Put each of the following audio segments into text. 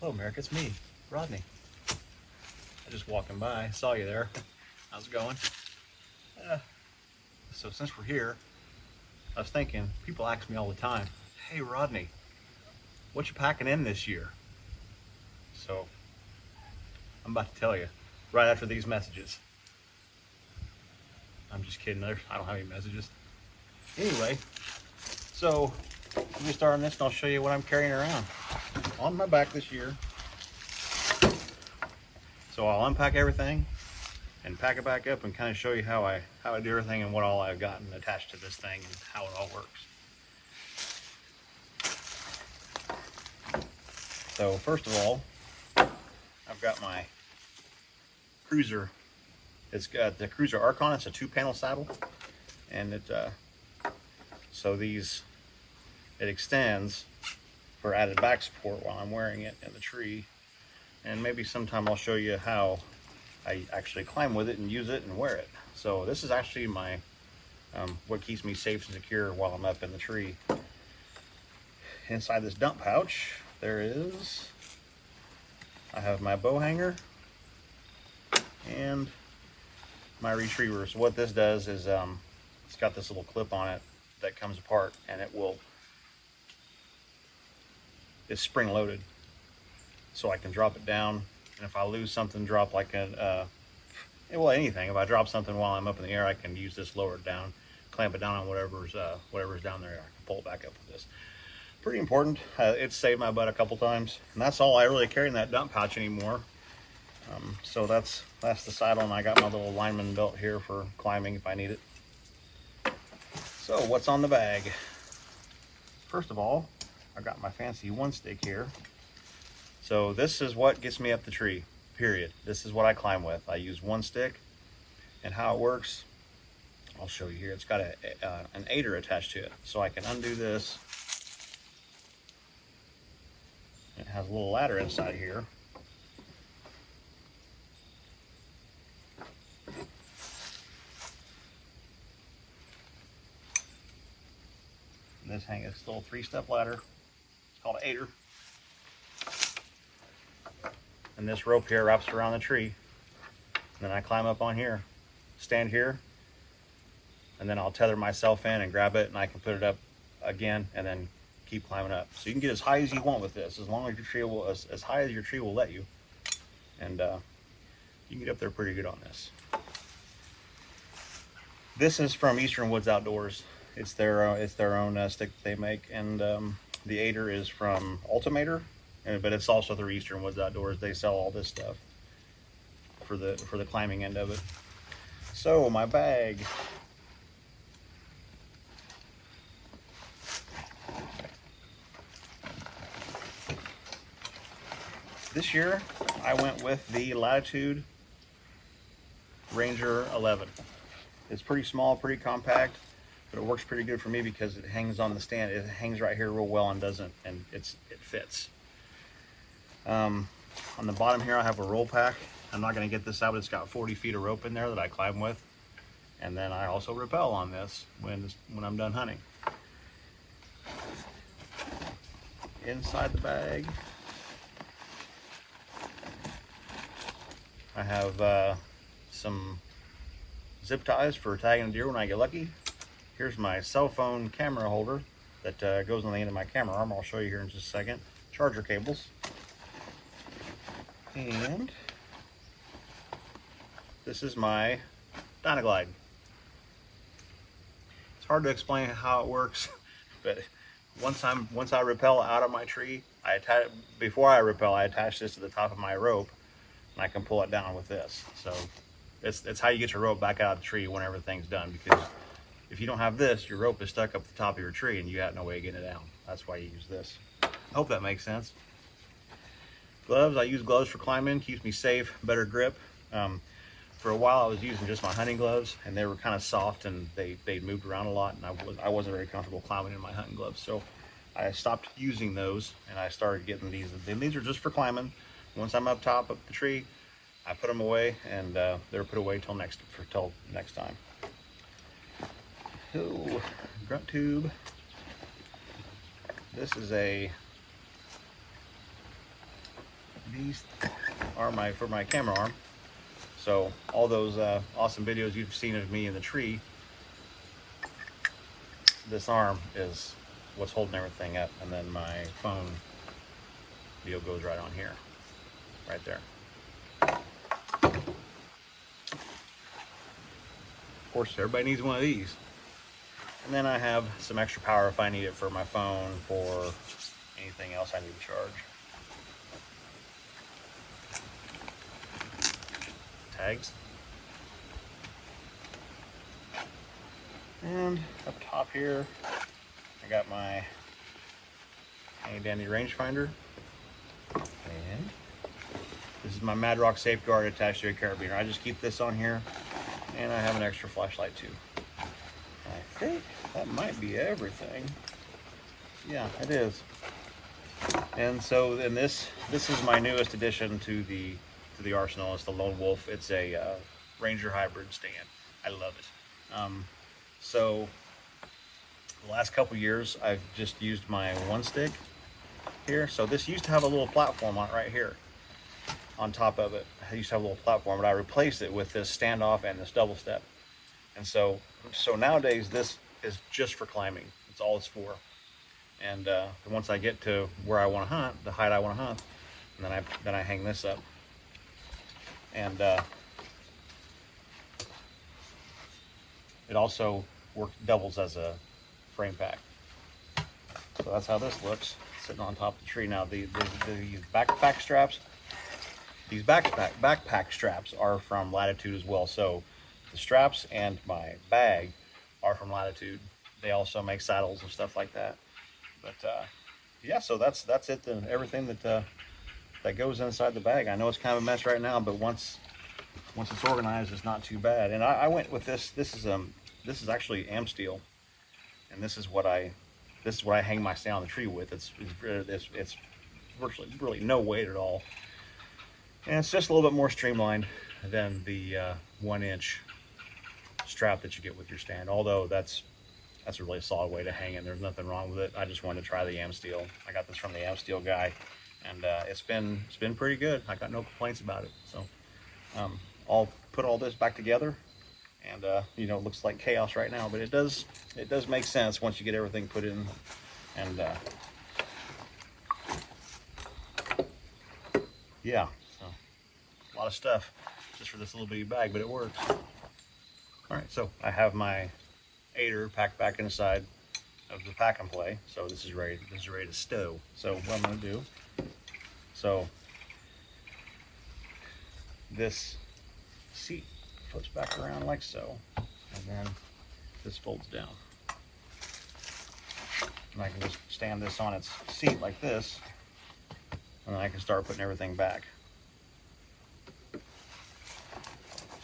Hello, America. It's me, Rodney. I just walking by, saw you there. How's it going? So since we're here, I was thinking, people ask me all the time, hey, Rodney, what you packing in this year? So I'm about to tell you right after these messages. I'm just kidding. I don't have any messages. Anyway, so let me start on this and I'll show you what I'm carrying around on my back this year. So I'll unpack everything and pack it back up and kind of show you how I do everything and what all I've gotten attached to this thing and how it all works. So first of all, I've got my cruzr. It's got the cruzr Archon. It's a 2-panel saddle, and it extends for added back support while I'm wearing it in the tree. And maybe sometime I'll show you how I actually climb with it and use it and wear it. So this is actually my what keeps me safe and secure while I'm up in the tree. Inside this dump pouch, I have my bow hanger and my retriever. So what this does is it's got this little clip on it that comes apart, and it's spring loaded, so I can drop it down. And if I lose something, drop like anything. If I drop something while I'm up in the air, I can use this, lower it down, clamp it down on whatever's down there. I can pull it back up with this. Pretty important. It's saved my butt a couple times, and that's all I really carry in that dump pouch anymore. So that's the saddle, and I got my little lineman belt here for climbing if I need it. So what's on the bag? First of all, I've got my fancy 1-stick here. So this is what gets me up the tree, period. This is what I climb with. I use 1 stick, and how it works, I'll show you here. It's got an aider attached to it, so I can undo this. It has a little ladder inside here. And this little 3-step ladder. It's called an aider. And this rope here wraps around the tree. And then I climb up on here, stand here, and then I'll tether myself in and grab it, and I can put it up again and then keep climbing up. So you can get as high as you want with this, as long as your tree will, as high as your tree will let you. And you can get up there pretty good on this. This is from Eastern Woods Outdoors. It's their own stick that they make, and the aider is from Ultimator, but it's also through Eastern Woods Outdoors. They sell all this stuff for the climbing end of it. So my bag. This year I went with the Latitude Ranger 11. It's pretty small, pretty compact, but it works pretty good for me because it hangs on the stand. It hangs right here real well and it fits. On the bottom here I have a roll pack. I'm not going to get this out, but it's got 40 feet of rope in there that I climb with. And then I also rappel on this when I'm done hunting. Inside the bag I have some zip ties for tagging deer when I get lucky. Here's my cell phone camera holder that goes on the end of my camera arm. I'll show you here in just a second. Charger cables. And this is my Dynaglide. It's hard to explain how it works, but once I rappel out of my tree, before I rappel, I attach this to the top of my rope, and I can pull it down with this. So it's how you get your rope back out of the tree when everything's done, because if you don't have this, your rope is stuck up the top of your tree and you got no way of getting it down. That's why you use this. I hope that makes sense. Gloves, I use gloves for climbing, keeps me safe, better grip. For a while I was using just my hunting gloves, and they were kind of soft and they moved around a lot, and I wasn't very comfortable climbing in my hunting gloves. So I stopped using those and I started getting these. And these are just for climbing. Once I'm up top of the tree, I put them away, and they're put away till next time. So, grunt tube. This is a these are for my camera arm. So all those awesome videos you've seen of me in the tree, this arm is what's holding everything up, and then my phone deal goes right on here, right there. Of course, everybody needs one of these. And then I have some extra power if I need it for my phone, for anything else I need to charge. Tags. And up top here, I got my handy dandy rangefinder. And this is my Mad Rock Safeguard attached to a carabiner. I just keep this on here, and I have an extra flashlight too. I think that might be everything. Yeah, it is. And so, and this is my newest addition to the arsenal. It's the Lone Wolf. It's a Ranger hybrid stand. I love it. So the last couple years, I've just used my one stick here. So this used to have a little platform on it right here, on top of it. I used to have a little platform, but I replaced it with this standoff and this double step. And so nowadays this is just for climbing. It's all it's for. And once I get to where I want to hunt, the height I want to hunt, and then I hang this up. And it also doubles as a frame pack. So that's how this looks, sitting on top of the tree. Now these backpack straps, these backpack straps are from Latitude as well. So the straps and my bag are from Latitude. They also make saddles and stuff like that. But yeah, so that's it. Then everything that goes inside the bag. I know it's kind of a mess right now, but once it's organized, it's not too bad. And I went with this. This is actually am steel, and this is what I hang my stand on the tree with. It's virtually really no weight at all, and it's just a little bit more streamlined than the 1-inch strap that you get with your stand. Although that's a really solid way to hang it. There's nothing wrong with it. I just wanted to try the am steel. I got this from the am steel guy, and it's been pretty good. I got no complaints about it. So I'll put all this back together, and you know, it looks like chaos right now, but it does make sense once you get everything put in. And yeah, so a lot of stuff just for this little bitty bag, but it works. All right, so I have my aider packed back inside of the pack and play. So this is ready to stow. So what I'm going to do, so this seat flips back around like so, and then this folds down, and I can just stand this on its seat like this, and then I can start putting everything back.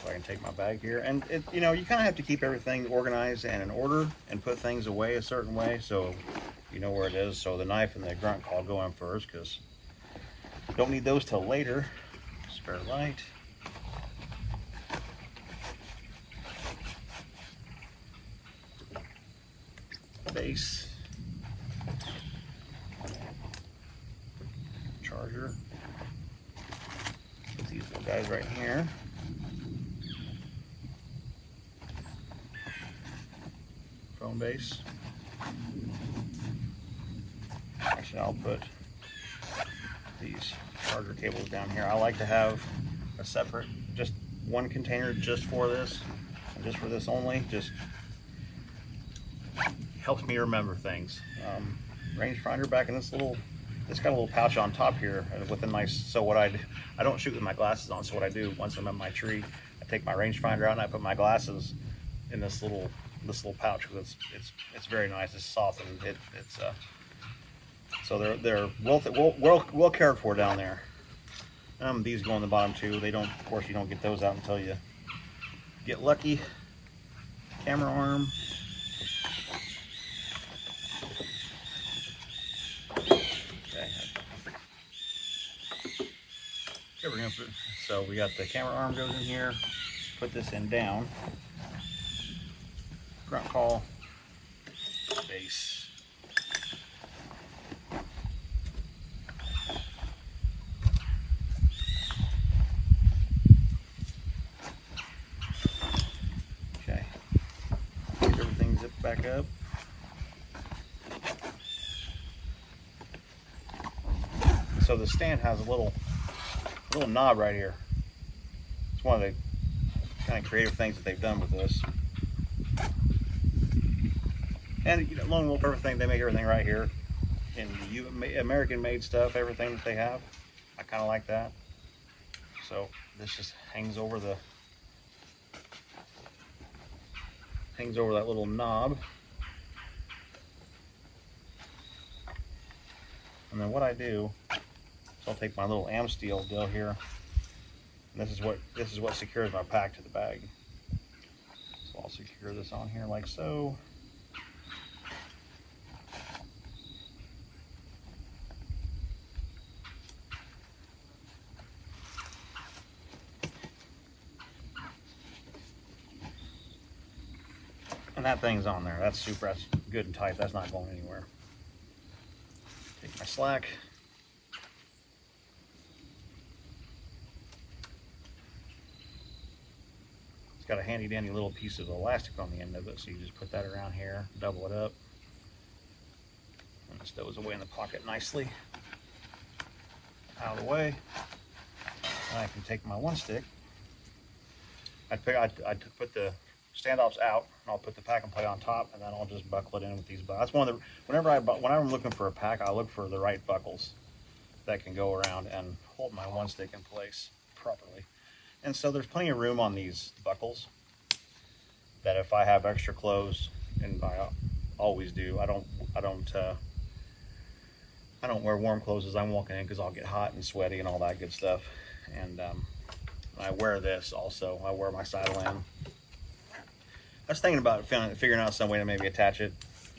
So I can take my bag here, and you know, you kind of have to keep everything organized and in order, and put things away a certain way so you know where it is. So the knife and the grunt call go in first, because don't need those till later. Spare light. Base. Charger. Put these little guys right here. Phone base. Actually, I'll put these charger cables down here. I like to have a separate, just one container just for this, and just for this only. Just helps me remember things. Rangefinder back in this little, it's got a little pouch on top here with a nice, so what I don't shoot with my glasses on, so what I do once I'm at my tree, I take my rangefinder out and I put my glasses in this little pouch, because it's very nice. It's soft, and it's so they're well cared for down there. These go on the bottom too. They don't, of course, you don't get those out until you get lucky. Camera arm. Okay, so we got the camera arm goes in here. Put this in down. Front call. Base. back up. So the stand has a little knob right here. It's one of the kind of creative things that they've done with this. And you know, Lone Wolf, everything, they make everything right here. And the American-made stuff, everything that they have, I kind of like that. So this just hangs over that little knob. And then what I do is I'll take my little Amsteel deal here, and this is what secures my pack to the bag. So I'll secure this on here like so. And that thing's on there. That's good and tight. That's not going anywhere. Take my slack. It's got a handy dandy little piece of elastic on the end of it, so you just put that around here, double it up, and it stows away in the pocket nicely. Out of the way. And I can take my one stick. I put the standoffs out, and I'll put the pack and play on top, and then I'll just buckle it in with these buckles. That's one of the, whenever I'm looking for a pack, I look for the right buckles that can go around and hold my one stick in place properly. And so there's plenty of room on these buckles that if I have extra clothes, and I always do, I don't wear warm clothes as I'm walking in because I'll get hot and sweaty and all that good stuff. And I wear this also. I wear my saddle in. I was thinking about figuring out some way to maybe attach it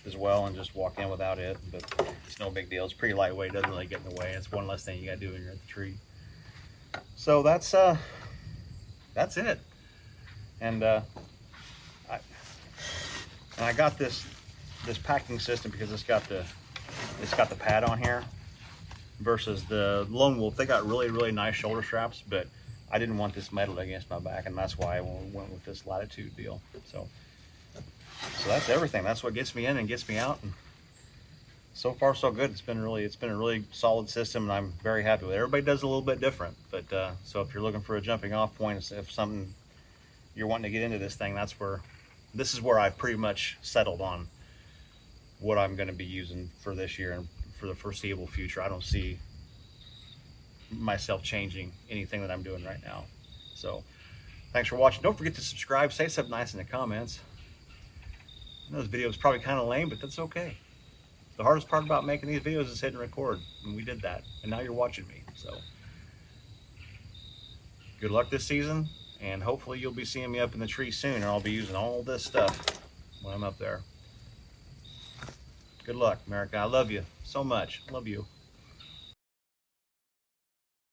as well and just walk in without it, but it's no big deal. It's pretty lightweight, doesn't really get in the way. It's one less thing you gotta do when you're at the tree. So that's it. And I got this packing system because it's got the pad on here versus the Lone Wolf. They got really nice shoulder straps, but I didn't want this metal against my back, and that's why I went with this Latitude deal. So that's everything. That's what gets me in and gets me out, and so far so good. It's been a really solid system, and I'm very happy with it. Everybody does a little bit different, but so if you're looking for a jumping off point, if something you're wanting to get into this thing, this is where I've pretty much settled on what I'm going to be using for this year and for the foreseeable future. I don't see myself changing anything that I'm doing right now. So thanks for watching. Don't forget to subscribe. Say something nice in the comments. I know this video is probably kind of lame, but that's okay. The hardest part about making these videos is hitting record, and we did that, and now you're watching me. So good luck this season, and hopefully you'll be seeing me up in the tree soon, or I'll be using all this stuff when I'm up there. Good luck, America. I love you so much. Love you.